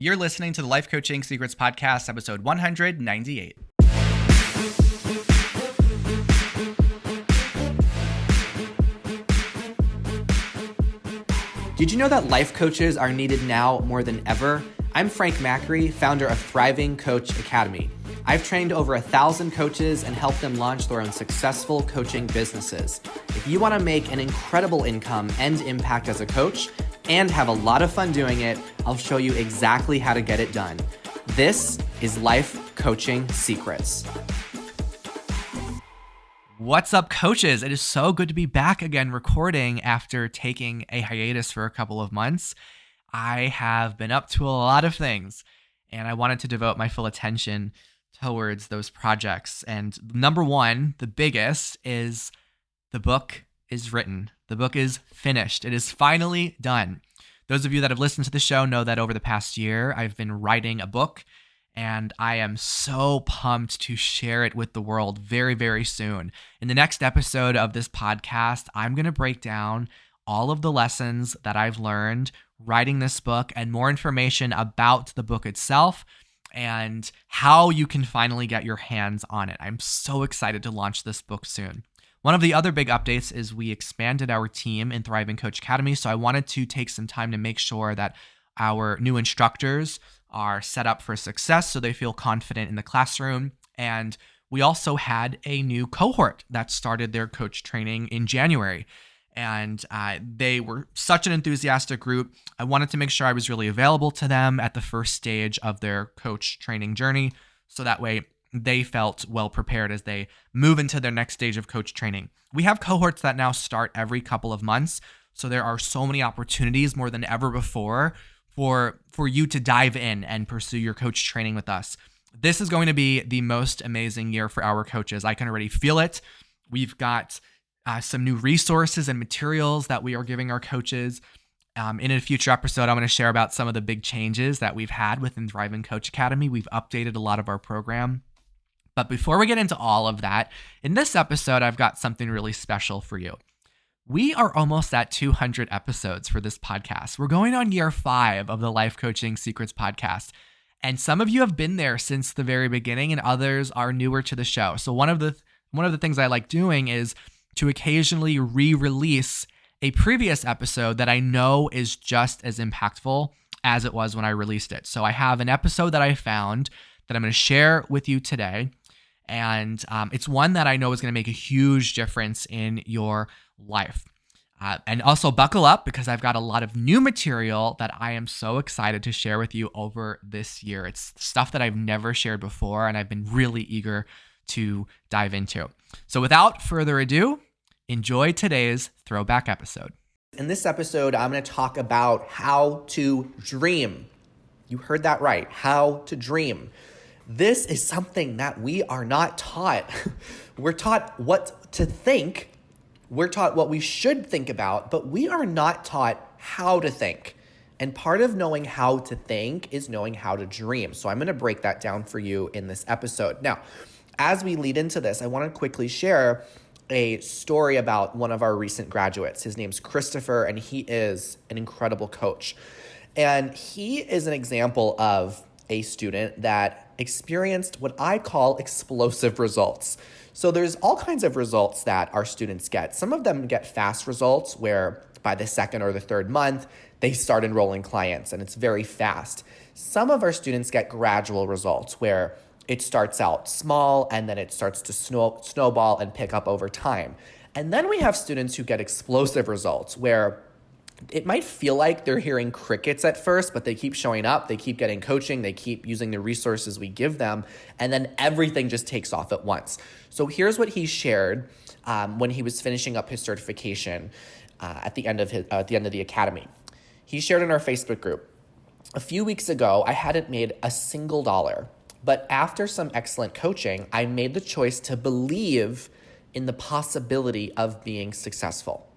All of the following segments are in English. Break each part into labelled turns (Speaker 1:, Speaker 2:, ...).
Speaker 1: You're listening to the Life Coaching Secrets Podcast, episode 198.
Speaker 2: Did you know that life coaches are needed now more than ever? I'm Frank Macri, founder of Thriving Coach Academy. I've trained over 1,000 coaches and helped them launch their own successful coaching businesses. If you want to make an incredible income and impact as a coach and have a lot of fun doing it, I'll show you exactly how to get it done. This is Life Coaching Secrets.
Speaker 1: What's up, coaches? It is so good to be back again recording after taking a hiatus for a couple of months. I have been up to a lot of things, and I wanted to devote my full attention towards those projects. And number one, the biggest, is the book is written. The book is finished. It is finally done. Those of you that have listened to the show know that over the past year, I've been writing a book, and I am so pumped to share it with the world very, very soon. In the next episode of this podcast, I'm going to break down all of the lessons that I've learned writing this book and more information about the book itself and how you can finally get your hands on it. I'm so excited to launch this book soon. One of the other big updates is we expanded our team in Thriving Coach Academy, so I wanted to take some time to make sure that our new instructors are set up for success so they feel confident in the classroom. And we also had a new cohort that started their coach training in January. And they were such an enthusiastic group. I wanted to make sure I was really available to them at the first stage of their coach training journey, so that way they felt well prepared as they move into their next stage of coach training. We have cohorts that now start every couple of months, so there are so many opportunities more than ever before for you to dive in and pursue your coach training with us. This is going to be the most amazing year for our coaches. I can already feel it. We've got some new resources and materials that we are giving our coaches. In a future episode, I'm going to share about some of the big changes that we've had within Thriving Coach Academy. We've updated a lot of our program. But before we get into all of that, in this episode, I've got something really special for you. We are almost at 200 episodes for this podcast. We're going on year 5 of the Life Coaching Secrets podcast. And some of you have been there since the very beginning and others are newer to the show. So one of the things I like doing is to occasionally re-release a previous episode that I know is just as impactful as it was when I released it. So I have an episode that I found that I'm going to share with you today. And it's one that I know is going to make a huge difference in your life. And also buckle up because I've got a lot of new material that I am so excited to share with you over this year. It's stuff that I've never shared before, and I've been really eager to dive into. So without further ado, enjoy today's throwback episode.
Speaker 2: In this episode, I'm going to talk about how to dream. You heard that right, how to dream. This is something that we are not taught. We're taught what to think. We're taught what we should think about, but we are not taught how to think. And part of knowing how to think is knowing how to dream. So I'm going to break that down for you in this episode. Now, as we lead into this, I want to quickly share a story about one of our recent graduates. His name's Christopher, and he is an incredible coach. And he is an example of a student that experienced what I call explosive results. So there's all kinds of results that our students get. Some of them get fast results where by the second or the third month, they start enrolling clients and it's very fast. Some of our students get gradual results where it starts out small and then it starts to snowball and pick up over time. And then we have students who get explosive results where it might feel like they're hearing crickets at first, but they keep showing up, they keep getting coaching, they keep using the resources we give them, and then everything just takes off at once. So here's what he shared when he was finishing up his certification at the end of the academy. He shared in our Facebook group, "A few weeks ago, I hadn't made a single dollar, but after some excellent coaching, I made the choice to believe in the possibility of being successful.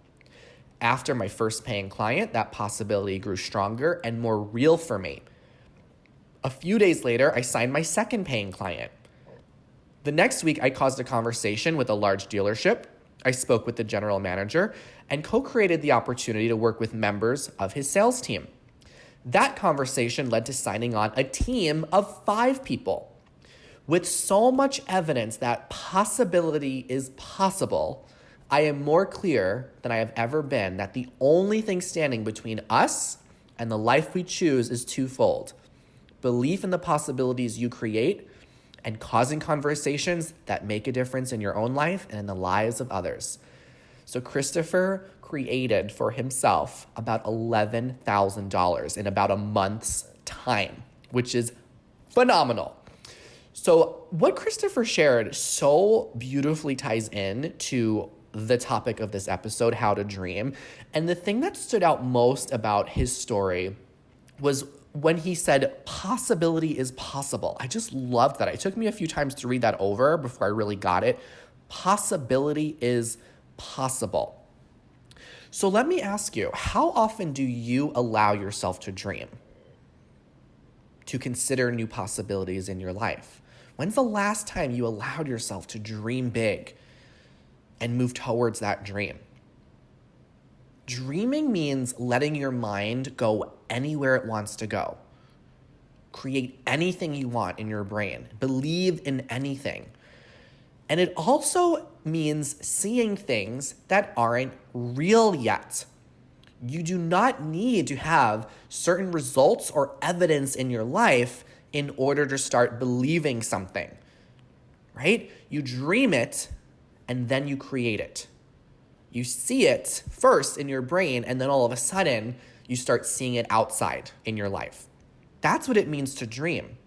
Speaker 2: After my first paying client, that possibility grew stronger and more real for me. A few days later, I signed my second paying client. The next week, I caused a conversation with a large dealership. I spoke with the general manager and co-created the opportunity to work with members of his sales team. That conversation led to signing on a team of 5 people. With so much evidence that possibility is possible, I am more clear than I have ever been that the only thing standing between us and the life we choose is twofold: belief in the possibilities you create and causing conversations that make a difference in your own life and in the lives of others. So Christopher created for himself about $11,000 in about a month's time, which is phenomenal. So what Christopher shared so beautifully ties in to the topic of this episode, how to dream. And the thing that stood out most about his story was when he said, possibility is possible. I just loved that. It took me a few times to read that over before I really got it. Possibility is possible. So let me ask you, how often do you allow yourself to dream? To consider new possibilities in your life? When's the last time you allowed yourself to dream big and move towards that dream? Dreaming means letting your mind go anywhere it wants to go. Create anything you want in your brain. Believe in anything. And it also means seeing things that aren't real yet. You do not need to have certain results or evidence in your life in order to start believing something, right? You dream it and then you create it. You see it first in your brain, and then all of a sudden you start seeing it outside in your life. That's what it means to dream,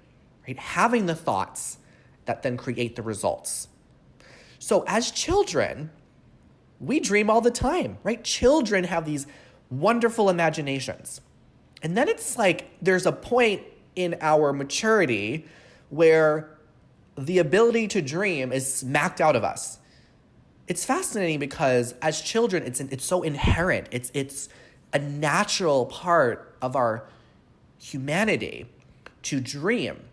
Speaker 2: right? Having the thoughts that then create the results. So as children, we dream all the time, right? Children have these wonderful imaginations. And then it's like there's a point in our maturity where the ability to dream is smacked out of us. It's fascinating because as children, it's so inherent. It's a natural part of our humanity to dream.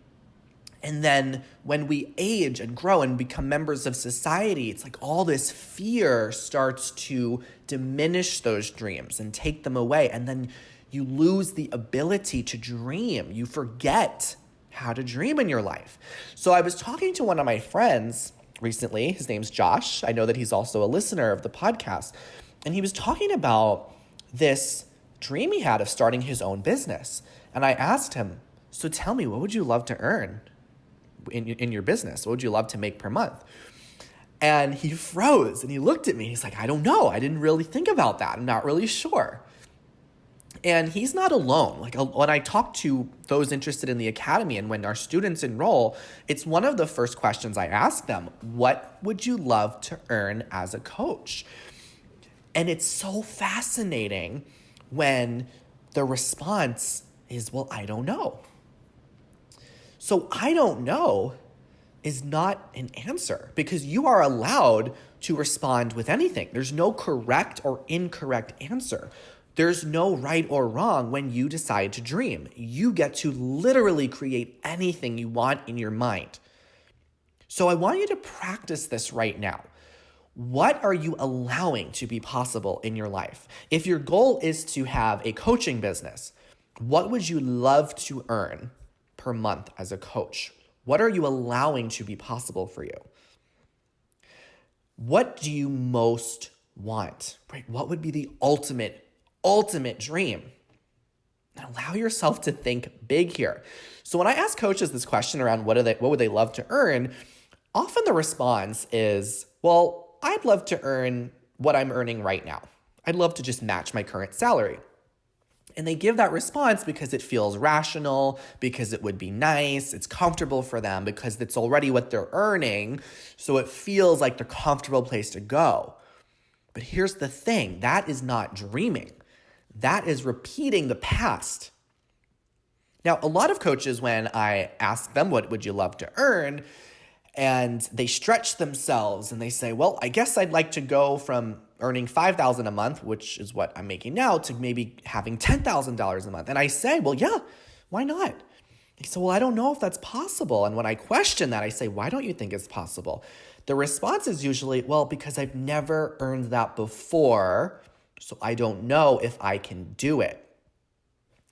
Speaker 2: And then when we age and grow and become members of society, it's like all this fear starts to diminish those dreams and take them away. And then you lose the ability to dream. You forget how to dream in your life. So I was talking to one of my friends recently. His name's Josh. I know that he's also a listener of the podcast. And he was talking about this dream he had of starting his own business. And I asked him, so tell me, what would you love to earn in your business? What would you love to make per month? And he froze and he looked at me. He's like, I don't know. I didn't really think about that. I'm not really sure. And he's not alone. Like when I talk to those interested in the academy and when our students enroll, it's one of the first questions I ask them: what would you love to earn as a coach? And it's so fascinating when the response is, well, I don't know. So I don't know is not an answer, because you are allowed to respond with anything. There's no correct or incorrect answer. There's no right or wrong when you decide to dream. You get to literally create anything you want in your mind. So I want you to practice this right now. What are you allowing to be possible in your life? If your goal is to have a coaching business, what would you love to earn per month as a coach? What are you allowing to be possible for you? What do you most want? Right? What would be the ultimate dream? And allow yourself to think big here. So when I ask coaches this question around what would they love to earn, often the response is, well, I'd love to earn what I'm earning right now. I'd love to just match my current salary. And they give that response because it feels rational, because it would be nice, it's comfortable for them, because it's already what they're earning, so it feels like the comfortable place to go. But here's the thing, that is not dreaming. That is repeating the past. Now, a lot of coaches, when I ask them, what would you love to earn? And they stretch themselves and they say, well, I guess I'd like to go from earning $5,000 a month, which is what I'm making now, to maybe having $10,000 a month. And I say, well, yeah, why not? They say, well, I don't know if that's possible. And when I question that, I say, why don't you think it's possible? The response is usually, well, because I've never earned that before, so I don't know if I can do it.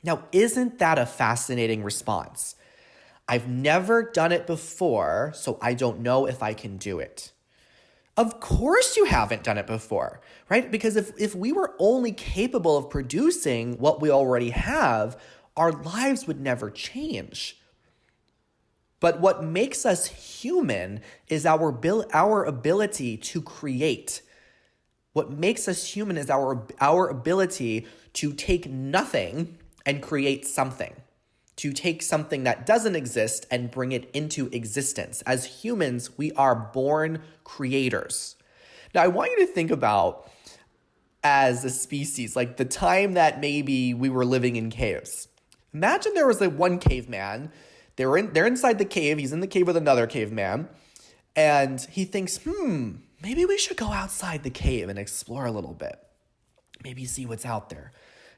Speaker 2: Now, isn't that a fascinating response? I've never done it before, so I don't know if I can do it. Of course you haven't done it before, right? Because if we were only capable of producing what we already have, our lives would never change. But what makes us human is our ability to create. What makes us human is our ability to take nothing and create something. To take something that doesn't exist and bring it into existence. As humans, we are born creators. Now, I want you to think about, as a species, like the time that maybe we were living in caves. Imagine there was one caveman. They're inside the cave. He's in the cave with another caveman. And he thinks, maybe we should go outside the cave and explore a little bit. Maybe see what's out there.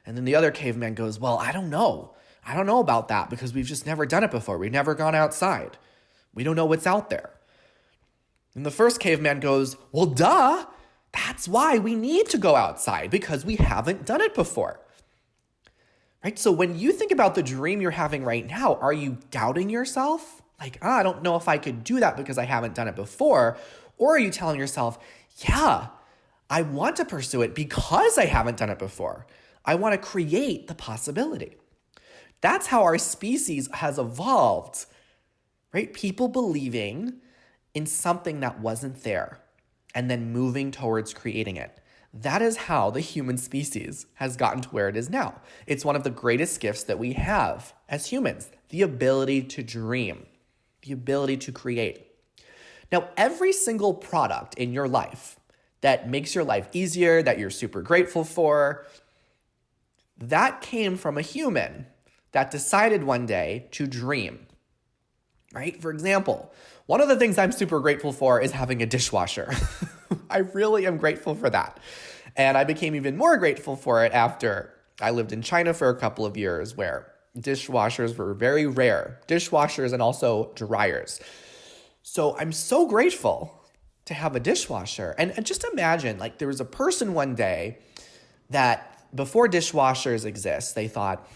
Speaker 2: And then the other caveman goes, well, I don't know. I don't know about that because we've just never done it before. We've never gone outside. We don't know what's out there. And the first caveman goes, well, duh. That's why we need to go outside, because we haven't done it before. Right? So when you think about the dream you're having right now, are you doubting yourself? Like, I don't know if I could do that because I haven't done it before. Or are you telling yourself, yeah, I want to pursue it because I haven't done it before. I want to create the possibility. That's how our species has evolved, right? People believing in something that wasn't there and then moving towards creating it. That is how the human species has gotten to where it is now. It's one of the greatest gifts that we have as humans, the ability to dream, the ability to create. Now, every single product in your life that makes your life easier, that you're super grateful for, that came from a human that decided one day to dream, right? For example, one of the things I'm super grateful for is having a dishwasher. I really am grateful for that. And I became even more grateful for it after I lived in China for a couple of years, where dishwashers were very rare. Dishwashers and also dryers. So I'm so grateful to have a dishwasher. And just imagine, like, there was a person one day that before dishwashers exist, they thought,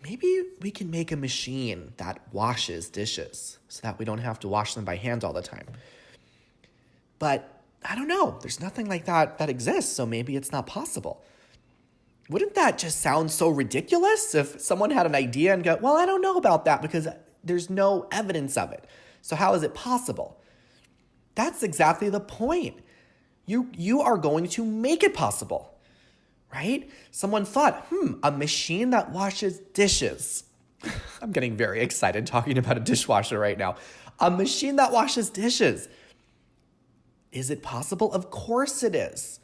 Speaker 2: maybe we can make a machine that washes dishes so that we don't have to wash them by hand all the time. But I don't know. There's nothing like that exists, so maybe it's not possible. Wouldn't that just sound so ridiculous if someone had an idea and go, well, I don't know about that because there's no evidence of it. So how is it possible? That's exactly the point. You are going to make it possible. Right? Someone thought, a machine that washes dishes. I'm getting very excited talking about a dishwasher right now. A machine that washes dishes. Is it possible? Of course it is.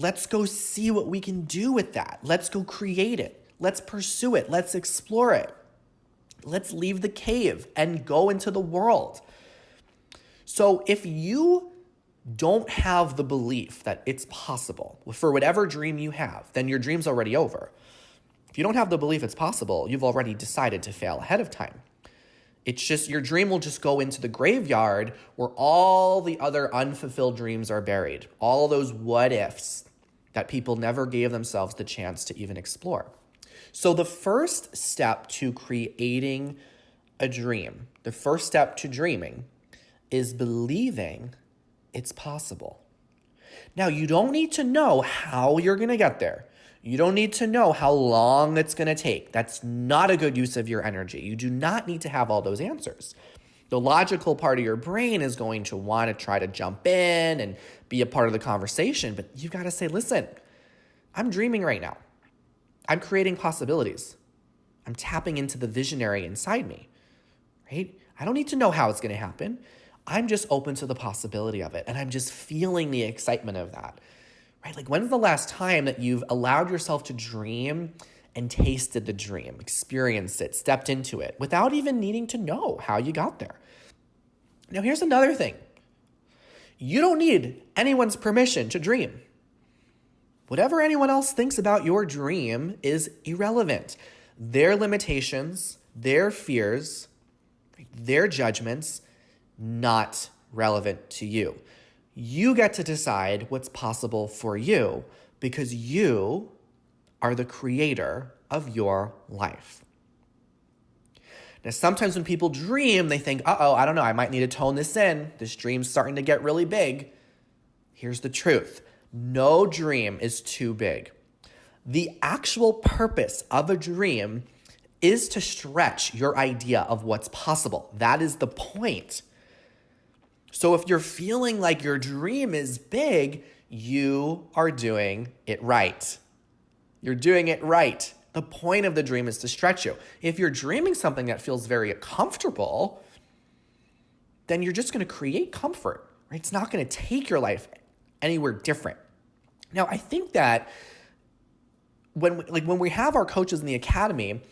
Speaker 2: Let's go see what we can do with that. Let's go create it. Let's pursue it. Let's explore it. Let's leave the cave and go into the world. So if you don't have the belief that it's possible for whatever dream you have, then your dream's already over. If you don't have the belief it's possible, you've already decided to fail ahead of time. It's just your dream will just go into the graveyard where all the other unfulfilled dreams are buried. All those what ifs that people never gave themselves the chance to even explore. So the first step to creating a dream, the first step to dreaming is believing it's possible. Now, you don't need to know how you're going to get there. You don't need to know how long it's going to take. That's not a good use of your energy. You do not need to have all those answers. The logical part of your brain is going to want to try to jump in and be a part of the conversation, but you've got to say, listen, I'm dreaming right now. I'm creating possibilities. I'm tapping into the visionary inside me, right? I don't need to know how it's going to happen. I'm just open to the possibility of it, and I'm just feeling the excitement of that, right? Like, when's the last time that you've allowed yourself to dream and tasted the dream, experienced it, stepped into it, without even needing to know how you got there? Now, here's another thing. You don't need anyone's permission to dream. Whatever anyone else thinks about your dream is irrelevant. Their limitations, their fears, their judgments, not relevant to you. You get to decide what's possible for you because you are the creator of your life. Now, sometimes when people dream, they think, I don't know, I might need to tone this in. This dream's starting to get really big. Here's the truth. No dream is too big. The actual purpose of a dream is to stretch your idea of what's possible. That is the point. So if you're feeling like your dream is big, you are doing it right. You're doing it right. The point of the dream is to stretch you. If you're dreaming something that feels very comfortable, then you're just going to create comfort, right? It's not going to take your life anywhere different. Now, I think that when we have our coaches in the academy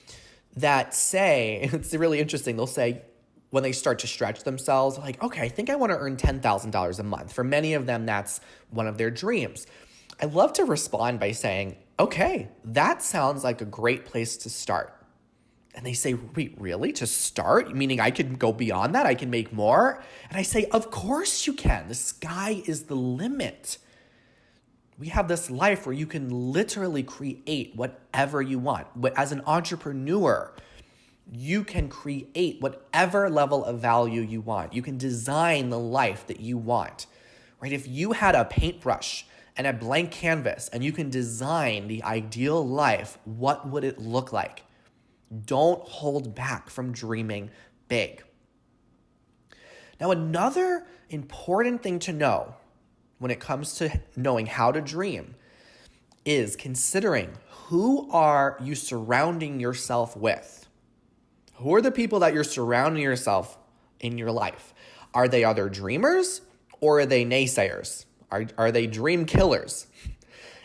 Speaker 2: that say, it's really interesting, they'll say when they start to stretch themselves, like, okay, I think I want to earn $10,000 a month. For many of them, that's one of their dreams. I love to respond by saying, okay, that sounds like a great place to start. And they say, wait, really? To start? Meaning I can go beyond that? I can make more? And I say, of course you can. The sky is the limit. We have this life where you can literally create whatever you want. But as an entrepreneur, you can create whatever level of value you want. You can design the life that you want, right? If you had a paintbrush and a blank canvas and you can design the ideal life, what would it look like? Don't hold back from dreaming big. Now, another important thing to know when it comes to knowing how to dream is considering who are you surrounding yourself with? Who are the people that you're surrounding yourself in your life? Are they other dreamers or are they naysayers? Are they dream killers?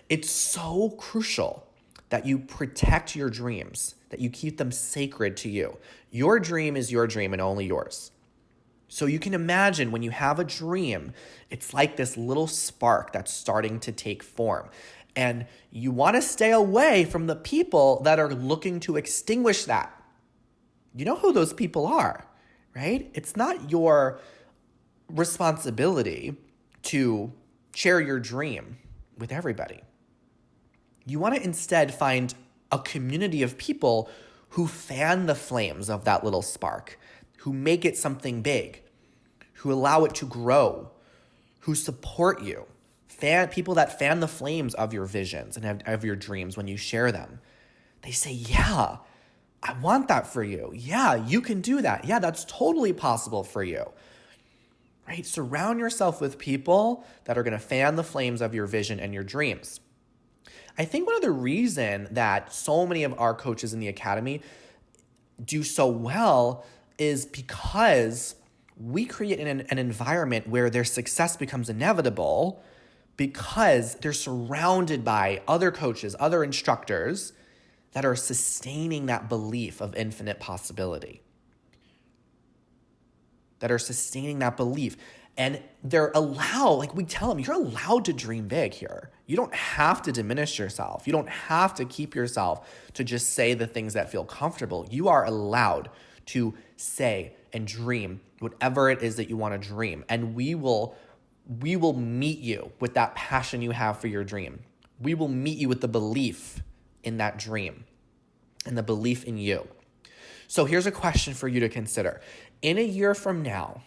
Speaker 2: It's so crucial that you protect your dreams, that you keep them sacred to you. Your dream is your dream and only yours. So you can imagine when you have a dream, it's like this little spark that's starting to take form. And you want to stay away from the people that are looking to extinguish that. You know who those people are, right? It's not your responsibility to share your dream with everybody. You want to instead find a community of people who fan the flames of that little spark, who make it something big, who allow it to grow, who support you. People that fan the flames of your visions and of your dreams when you share them. They say, yeah, I want that for you. Yeah, you can do that. Yeah, that's totally possible for you. Right? Surround yourself with people that are going to fan the flames of your vision and your dreams. I think one of the reason that so many of our coaches in the academy do so well is because we create an environment where their success becomes inevitable because they're surrounded by other coaches, other instructors that are sustaining that belief of infinite possibility. That are sustaining that belief. And they're allowed, like we tell them, you're allowed to dream big here. You don't have to diminish yourself. You don't have to keep yourself to just say the things that feel comfortable. You are allowed to say and dream whatever it is that you want to dream. And we will meet you with that passion you have for your dream. We will meet you with the belief in that dream and the belief in you. So here's a question for you to consider. In a year from now,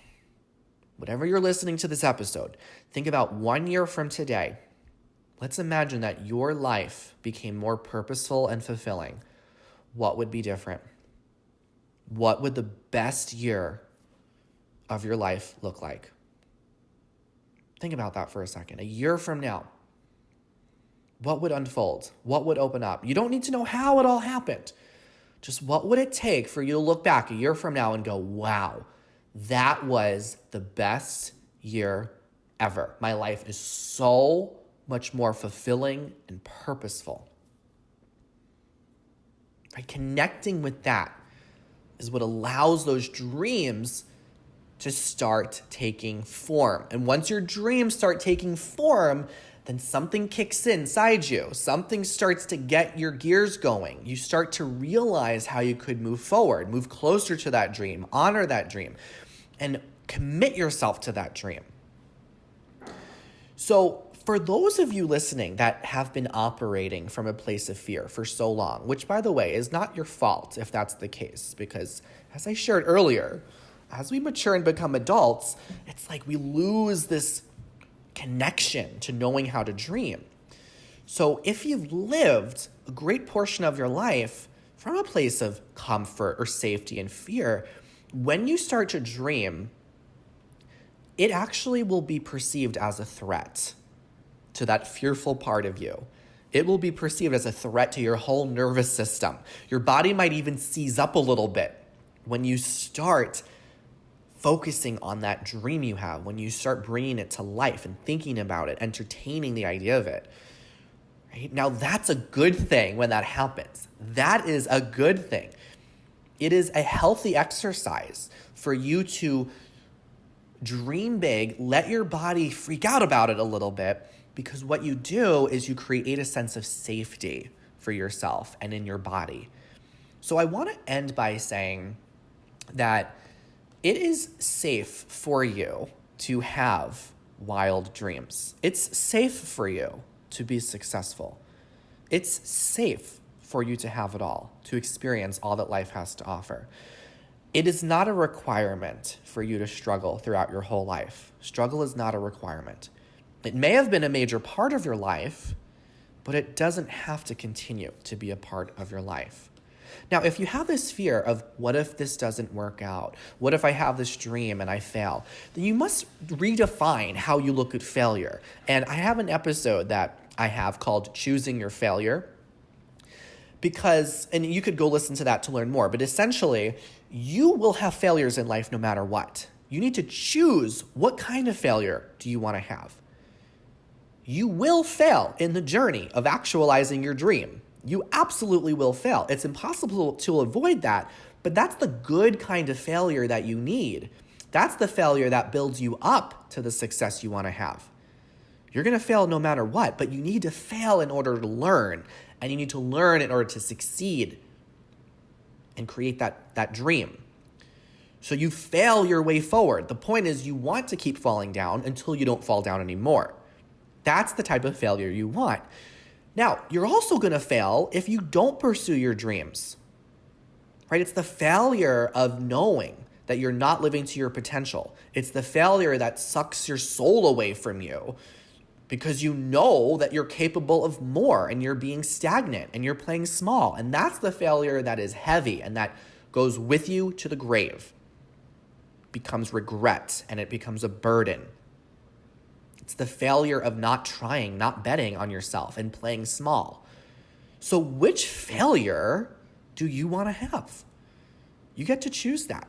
Speaker 2: whenever you're listening to this episode, think about 1 year from today. Let's imagine that your life became more purposeful and fulfilling. What would be different? What would the best year of your life look like? Think about that for a second. A year from now, what would unfold? What would open up? You don't need to know how it all happened. Just what would it take for you to look back a year from now and go, wow, that was the best year ever. My life is so much more fulfilling and purposeful. Right? Connecting with that is what allows those dreams to start taking form. And once your dreams start taking form, then something kicks inside you. Something starts to get your gears going. You start to realize how you could move forward, move closer to that dream, honor that dream, and commit yourself to that dream. So For those of you listening that have been operating from a place of fear for so long, which by the way is not your fault if that's the case, because as I shared earlier, as we mature and become adults, it's like we lose this connection to knowing how to dream. So if you've lived a great portion of your life from a place of comfort or safety and fear, when you start to dream, it actually will be perceived as a threat to that fearful part of you. It will be perceived as a threat to your whole nervous system. Your body might even seize up a little bit when you start focusing on that dream you have, when you start bringing it to life and thinking about it, entertaining the idea of it. Right? Now, that's a good thing when that happens. That is a good thing. It is a healthy exercise for you to dream big, let your body freak out about it a little bit, because what you do is you create a sense of safety for yourself and in your body. So I want to end by saying that it is safe for you to have wild dreams. It's safe for you to be successful. It's safe for you to have it all, to experience all that life has to offer. It is not a requirement for you to struggle throughout your whole life. Struggle is not a requirement. It may have been a major part of your life, but it doesn't have to continue to be a part of your life. Now, if you have this fear of what if this doesn't work out? What if I have this dream and I fail? Then you must redefine how you look at failure. And I have an episode that I have called Choosing Your Failure, because, and you could go listen to that to learn more, but essentially, you will have failures in life no matter what. You need to choose what kind of failure do you want to have. You will fail in the journey of actualizing your dream. You absolutely will fail. It's impossible to avoid that, but that's the good kind of failure that you need. That's the failure that builds you up to the success you want to have. You're going to fail no matter what, but you need to fail in order to learn, and you need to learn in order to succeed and create that dream. So you fail your way forward. The point is you want to keep falling down until you don't fall down anymore. That's the type of failure you want. Now, you're also going to fail if you don't pursue your dreams, right? It's the failure of knowing that you're not living to your potential. It's the failure that sucks your soul away from you because you know that you're capable of more and you're being stagnant and you're playing small. And that's the failure that is heavy and that goes with you to the grave. It becomes regret and it becomes a burden. It's the failure of not trying, not betting on yourself and playing small. So which failure do you want to have? You get to choose that.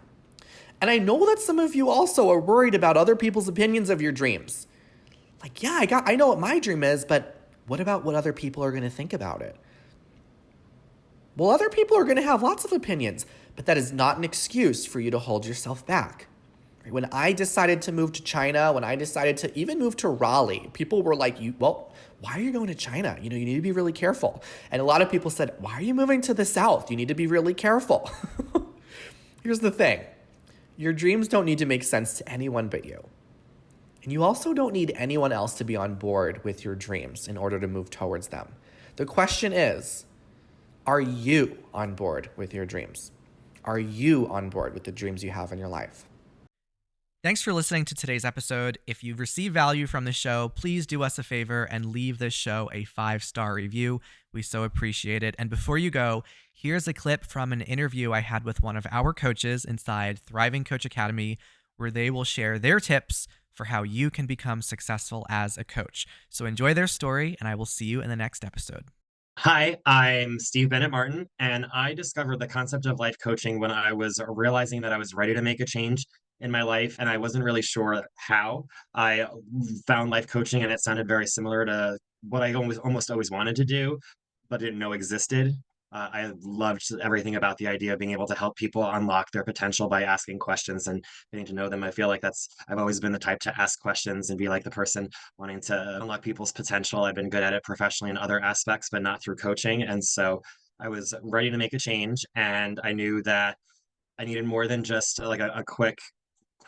Speaker 2: And I know that some of you also are worried about other people's opinions of your dreams. Like, yeah, I know what my dream is, but what about what other people are going to think about it? Well, other people are going to have lots of opinions, but that is not an excuse for you to hold yourself back. When I decided to move to China, when I decided to even move to Raleigh, people were like, well, why are you going to China? You need to be really careful. And a lot of people said, why are you moving to the South? You need to be really careful. Here's the thing. Your dreams don't need to make sense to anyone but you. And you also don't need anyone else to be on board with your dreams in order to move towards them. The question is, are you on board with your dreams? Are you on board with the dreams you have in your life?
Speaker 1: Thanks for listening to today's episode. If you've received value from the show, please do us a favor and leave this show a 5-star review. We so appreciate it. And before you go, here's a clip from an interview I had with one of our coaches inside Thriving Coach Academy, where they will share their tips for how you can become successful as a coach. So enjoy their story, and I will see you in the next episode.
Speaker 3: Hi, I'm Steve Bennett Martin, and I discovered the concept of life coaching when I was realizing that I was ready to make a change in my life, and I wasn't really sure how. I found life coaching, and it sounded very similar to what I almost always wanted to do, but didn't know existed. I loved everything about the idea of being able to help people unlock their potential by asking questions and getting to know them. I feel like I've always been the type to ask questions and be like the person wanting to unlock people's potential. I've been good at it professionally in other aspects, but not through coaching. And so I was ready to make a change, and I knew that I needed more than just like a quick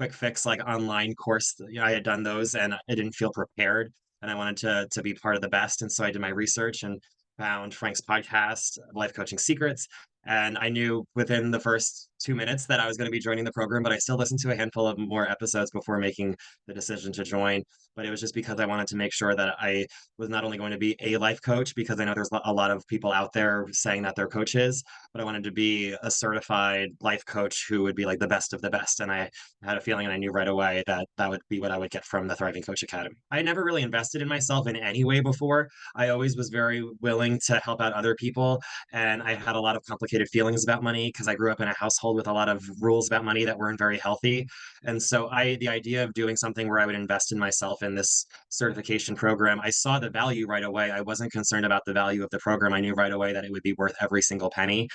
Speaker 3: fix, like online course. I had done those and I didn't feel prepared. and I wanted to be part of the best. And so I did my research and found Frank's podcast, Life Coaching Secrets. And I knew within the first 2 minutes that I was going to be joining the program, but I still listened to a handful of more episodes before making the decision to join. But it was just because I wanted to make sure that I was not only going to be a life coach, because I know there's a lot of people out there saying that they're coaches, but I wanted to be a certified life coach who would be like the best of the best. And I had a feeling, and I knew right away that that would be what I would get from the Thriving Coach Academy. I never really invested in myself in any way before. I always was very willing to help out other people. And I had a lot of complicated feelings about money because I grew up in a household with a lot of rules about money that weren't very healthy. And so the idea of doing something where I would invest in myself in this certification program, I saw the value right away. I wasn't concerned about the value of the program. I knew right away that it would be worth every single penny,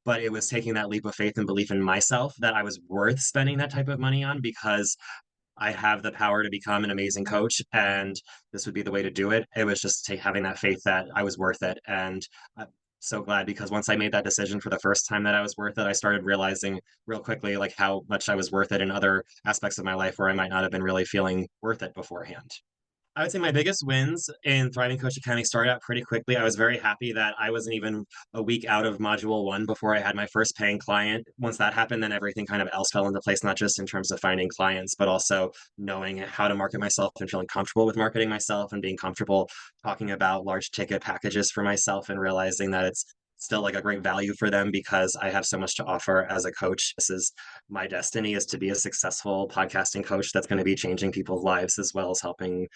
Speaker 3: but it was taking that leap of faith and belief in myself that I was worth spending that type of money on, because I have the power to become an amazing coach, and this would be the way to do it. It was just having that faith that I was worth it. And I'm so glad, because once I made that decision for the first time that I was worth it, I started realizing real quickly like how much I was worth it in other aspects of my life where I might not have been really feeling worth it beforehand. I would say my biggest wins in Thriving Coach Academy started out pretty quickly. I was very happy that I wasn't even a week out of module one before I had my first paying client. Once that happened, then everything kind of else fell into place, not just in terms of finding clients, but also knowing how to market myself and feeling comfortable with marketing myself and being comfortable talking about large ticket packages for myself, and realizing that it's still like a great value for them because I have so much to offer as a coach. This is my destiny, is to be a successful podcasting coach that's going to be changing people's lives as well as helping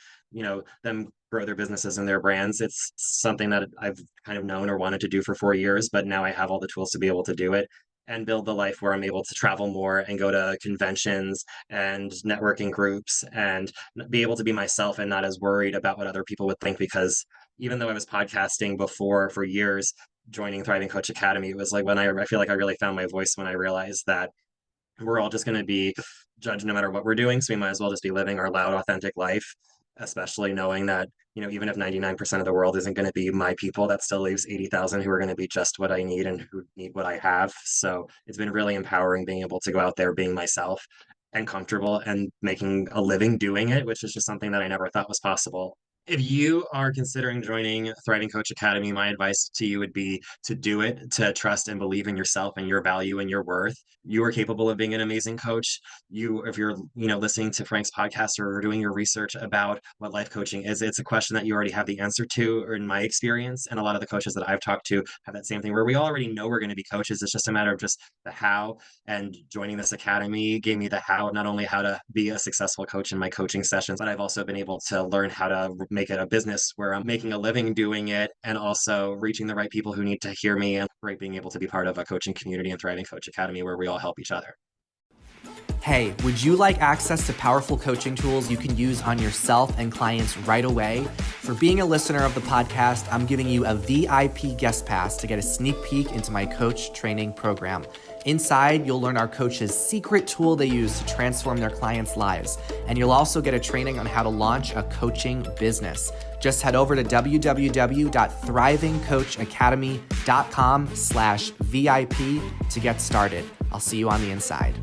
Speaker 3: them grow their businesses and their brands. It's something that I've kind of known or wanted to do for 4 years, but now I have all the tools to be able to do it and build the life where I'm able to travel more and go to conventions and networking groups and be able to be myself and not as worried about what other people would think. Because even though I was podcasting before for years, joining Thriving Coach Academy, it was like when I feel like I really found my voice when I realized that we're all just going to be judged no matter what we're doing. So we might as well just be living our loud, authentic life, especially knowing that, even if 99% of the world isn't going to be my people, that still leaves 80,000 who are going to be just what I need and who need what I have. So it's been really empowering being able to go out there, being myself and comfortable and making a living doing it, which is just something that I never thought was possible. If you are considering joining Thriving Coach Academy, my advice to you would be to do it, to trust and believe in yourself and your value and your worth. You are capable of being an amazing coach. If you're, listening to Frank's podcast or doing your research about what life coaching is, it's a question that you already have the answer to, or in my experience. And a lot of the coaches that I've talked to have that same thing where we already know we're going to be coaches. It's just a matter of just the how, and joining this academy gave me the how, not only how to be a successful coach in my coaching sessions, but I've also been able to learn how to make it a business where I'm making a living doing it and also reaching the right people who need to hear me, and great being able to be part of a coaching community and Thriving Coach Academy where we all help each other.
Speaker 2: Hey, would you like access to powerful coaching tools you can use on yourself and clients right away? For being a listener of the podcast, I'm giving you a VIP guest pass to get a sneak peek into my coach training program. Inside, you'll learn our coaches' secret tool they use to transform their clients' lives. And you'll also get a training on how to launch a coaching business. Just head over to www.thrivingcoachacademy.com/VIP to get started. I'll see you on the inside.